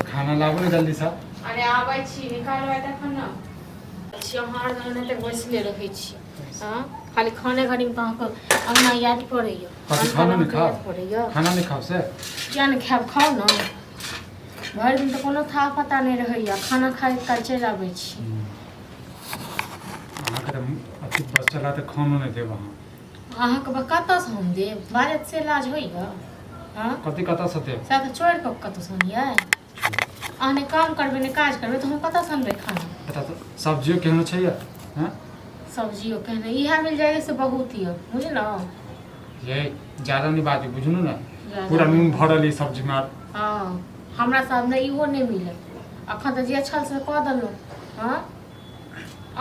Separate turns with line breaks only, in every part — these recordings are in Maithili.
खाना लाबो ने जल्दी सा।
अरे आबै छी निकालबै तखन न छी हमार घर तक बैसले रहै छी। हां खाली खाने घड़ी में कहाँ अंगना याद पड़ैया।
खाना नहीं खाओ, खाना नहीं खाओ से
क्या नहीं खाब खाओ ना। भर दिन तो कोनो था पता नहीं रहैया खाना खाए काल चलि आबै छी।
अहाँ के अथी बस चला त खानो नहीं देब अहाँ।
अहाँ के कतऽ से हम देब बाजत से इलाज होइया। हां
कथी कतऽ से देब
से तो छोड़ के कतऽ से आनियै। अहाँ ने काम करबै ने काज करबै तो हम कतऽ से आनबै खाना।
पता तो सब्जियो केहनो छै या हैं
सब्जियों कहने इहा मिल जाएगा से बहुत ही बुझ ना।
ये ज्यादा नहीं बात बुझनु ना पूरा नून भरल ई सब्जी में।
हां हमरा साथ ने इहो नहीं मिले अखन त जे छल से कह दलो। हां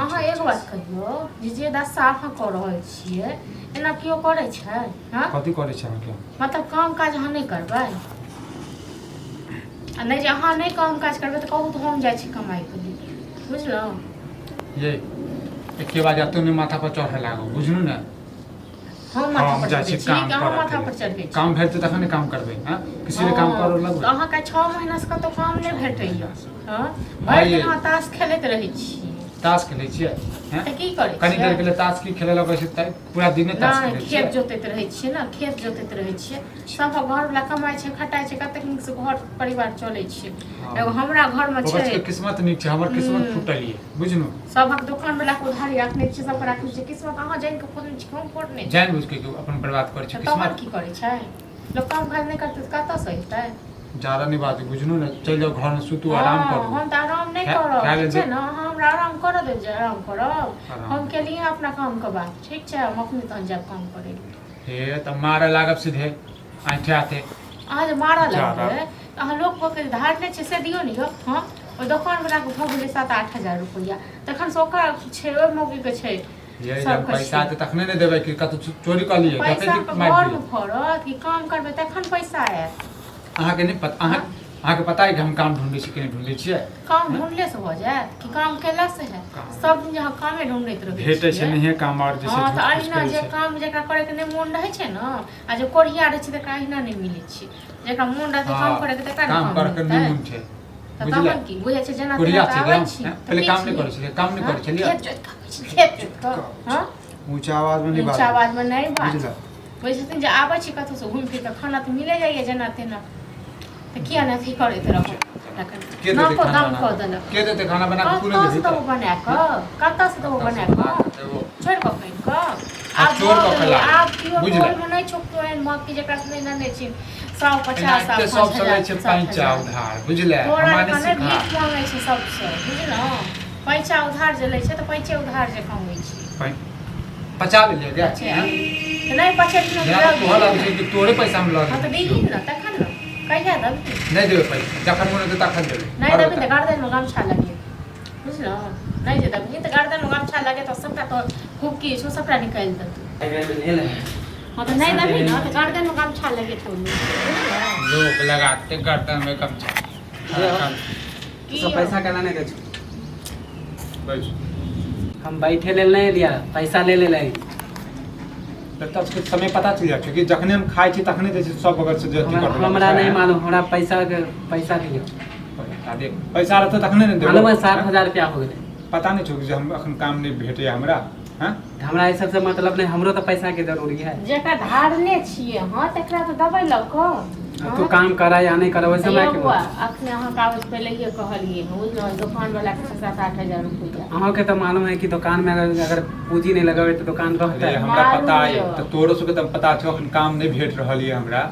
अहाँ एक बात कहियो जे दशा अहाँ कऽ रहल छियै एना कियो करै छै। हां
कथी करै छै अहाँ के
मतलब काम काज अहाँ नहीं करबै आ नहीं जे अहाँ नहीं काम काज करबै त कहू तो हम जाइ छी कमाई के लिए बुझलो।
ये एके बार जातो ने माथा पर चढ़े लागो बुझनु ना।
हम माथा पर चढ़ै छी हम माथा पर चढ़ै छी
काम भेटते तखन काम करबै। हां किसी ने काम करो लगबै
अहाँ का 6 महीना से कतो काम नहीं भेटैया। हां भरि दिन अहाँ ताश खेलैत रहै छी।
ताश खेलै छियै हैं
त की करै छियै
कनी देर के लिए ताश की खेले लगै छै त पूरा दिन ताश खेलै छियै।
खेत जोतैत रहै छियै ना खेत जोतैत रहै छियै सब घर वाला कमाइ छै खटाइ छै कतेक नीक से घर परिवार चलै छै। एगो हमरा घर में छै
ओकर किस्मत नीक छै हमर किस्मत फुटल ये बुझनु।
सबक दुकान वाला को उधारी रखने छी सब राखने छी किस्मत अहाँ जान के खोजने छी हम फोड़ने छी
जान बुझ के अपन बर्बाद करै छै
किस्मत की करै छै लोग काम काज नहीं करते कतऽ से हेतै।
ज्यादा नहीं बात बुझनु ना चल जाओ घर में सुतू आराम करू।
हम त आराम नहीं करब ठीक छै ना हमरा आराम करऽ दे जे आराम करब हम के लिए अपना काम के बात ठीक छै हम अपने तहन जाब काम करे
हे त मारे लागब सीधे आंठे आते
आज मारा लगबै अहाँ लोग के धार नहीं छै से दियो नि यो। हां ओ दुकान वाला के भऽ गेलै 7-8 हजार रुपया तखन से ओकर छै ओइ मौगी के छै
ये जब पैसा त तखने ने देबै कि कत चोरी क लिए कते की मार
घर में फरत कि काम करबै तखन पैसा आयत।
अहाँ के नहीं पता अहाँ के पता है कि हम काम ढूंढै छी कि नहीं ढूंढै छियै।
काम ढूंढले से हो जाए कि काम केला से है सब दिन जहाँ कामे ढूंढैत रहै
भेटै छै नहीं काम और जैसे
हां त अहिना जे काम जेकरा करे के नहीं मोन रहै छै ना आ जे कोरिया रहै छै तकरा अहिना नहीं मिलै छै जेकरा मोन रहै काम करे के तकरा
काम करे के नहीं मोन छै
बुझलियै की बुझै छै जेना
कोरिया
आबै
छै
छी
पहले काम नहीं करै छलिए काम नहीं करै छलिए
खेत जोत के हां
ऊंचा आवाज में नहीं बात
ऊंचा आवाज में नहीं बात बुझै छथिन जे आबै छी कतौ से घुम फिर के खाना त मिले जाइए जेना तेना त किया ना अथी करैत रहब
के
ना को
देते
दाम कऽ देलक
के देते खाना बना के पूरे
कतऽ से
देते
तो बना के कतऽ से तो बना के छोड़ के फेंक के आब
छोड़ के खला
आप कियो बोल में नहीं छोकतो एन मां की जेकरा से नहीं ने छी 150
सब चलै छै पैंचा उधार बुझले
हमारे से भीख मांगे छै सबसे बुझलो पैसा उधार जे लै छै त पैसे उधार जे कमाइ छै
50 ले गया
नहीं 50
यार तोहर लग छै कि तोरे पैसा में लग
हां त देही न तखन न कहिया दब
नहीं देबे पैसा जखन मोन हेतै तखन देबे
नहीं देबे त गार्डन में गमछा लगे बुझलो नहीं जे देबे त गार्डन में गमछा लगे तो सबटा तो फूकी छो सबटा निकाल देतै। हां त नहीं देबे न त गार्डन में गमछा लगे तो
लोग लगाते गार्डन में गमछा
सब पैसा केना नहीं दे
बस
हम बैठे ले नहीं लिया पैसा ले ले
तब के समय पता चल जाए कि जखने हम खाइ छी तखने जे सब बगल से जे
हमरा नहीं मालूम हमरा पैसा दियो
देख पैसा रहते तखने ने देबो
मालूम है 7000 रुपया हो गेलै
पता नहीं छौ जे हम अखन काम नहीं भेटे हमरा हैं
हमरा ई सब से मतलब नहीं हमरो तो पैसा के जरूरी है
जेकरा धारने छिए हां तकरा तो दबै लक
तू काम करा या नहीं करा वैसे मैं के
अखने अहाँ कागज पहले ही कहलिए बुझलो दुकान वाला के 7-8 हजार रुपया
अहाँ के तो मालूम है कि दुकान में अगर पूंजी नहीं लगावे तो दुकान रहते
हमरा पता है तो तोरो सब के त पता छौ अखन काम नहीं भेट रहल है हमरा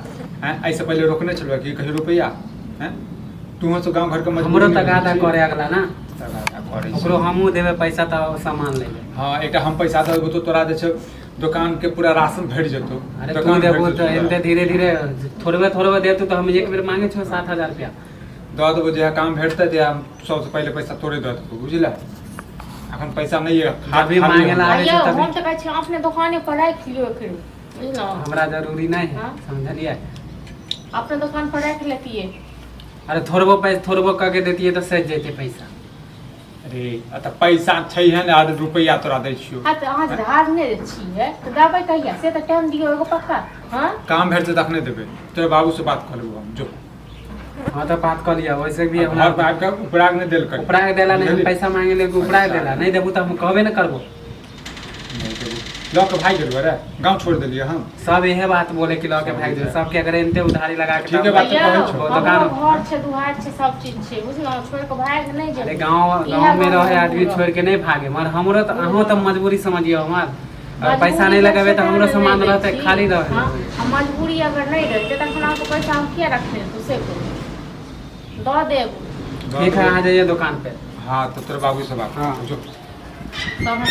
हैं ऐसे पहले रोकने छलवा कि कहीं रुपया हैं तू तो गांव घर के मजबूरी
हमरो तगादा करे अगला ना
तगादा करे
ओकरो हमहू देबे पैसा त सामान लेबे
हां एकटा हम पैसा देबो तो तोरा जे छै दुकान के पूरा राशन भेट जतो
अरे तू देबो तो एते धीरे-धीरे थोड़े देतू तो हम एक बेर मांगे छो 7000 रुपया
दऽ देबो जे काम भेटतै जे हम सबसे पहले पैसा तोरे दऽ देबो बुझला अखन पैसा नहीं है
अभी मांगे ला आवे छै
हम त कहै छी अपने दुकाने पर राख लियो फिर बुझलो
हमरा जरूरी नहीं है समझलिए
अपने दुकान पर राख लेतिए
अरे थोड़बो कह के देतिए तो सज जेते पैसा
अरे त पैसा छै है ने आधा रुपया तोरा दै छियो
हां त अहाँ धार ने छिए त दबै कहिया से त टाइम दियो एगो पक्का हां
काम भेटतै तखने देबे तोरे बाबू से बात कर लेबो हम जो
हाँ तो बात कर लिया वैसे भी
घर पर आके उपराग नहीं दिल कर
उपरा के देला नहीं हम पैसा मांगे ले उपरा के देला नहीं देबू तो हम कहबे न करबो
लऽ के भाग गेल रे गाँव छोड़ दिलिए हम
सब यह बात बोले कि लऽ के भाग दे सबके अगर इनते उधारी लगा के
ठीक है, बात तो कहै छौ।
वो दुकान
घर छै दुआर छै सब चीज छै बुझलहुँ छोड़ के भाग नहीं
अरे
जेबै
गांव में रहे आदमी छोड़ के नहीं भागे मगर हमरो तो अहों तो मजबूरी समझियो हमार अगर पैसा नहीं लगावे तो हमरो सामान रहते खाली रहे
हाँ, मजबूरी अगर नहीं रहते तो हम आपको पैसा हम क्या रखते हैं तुझसे को दो देब
ठीक है आ जाइए दुकान पे
हाँ तो तेरे बाबू से बात
हाँ।
जो
तो हम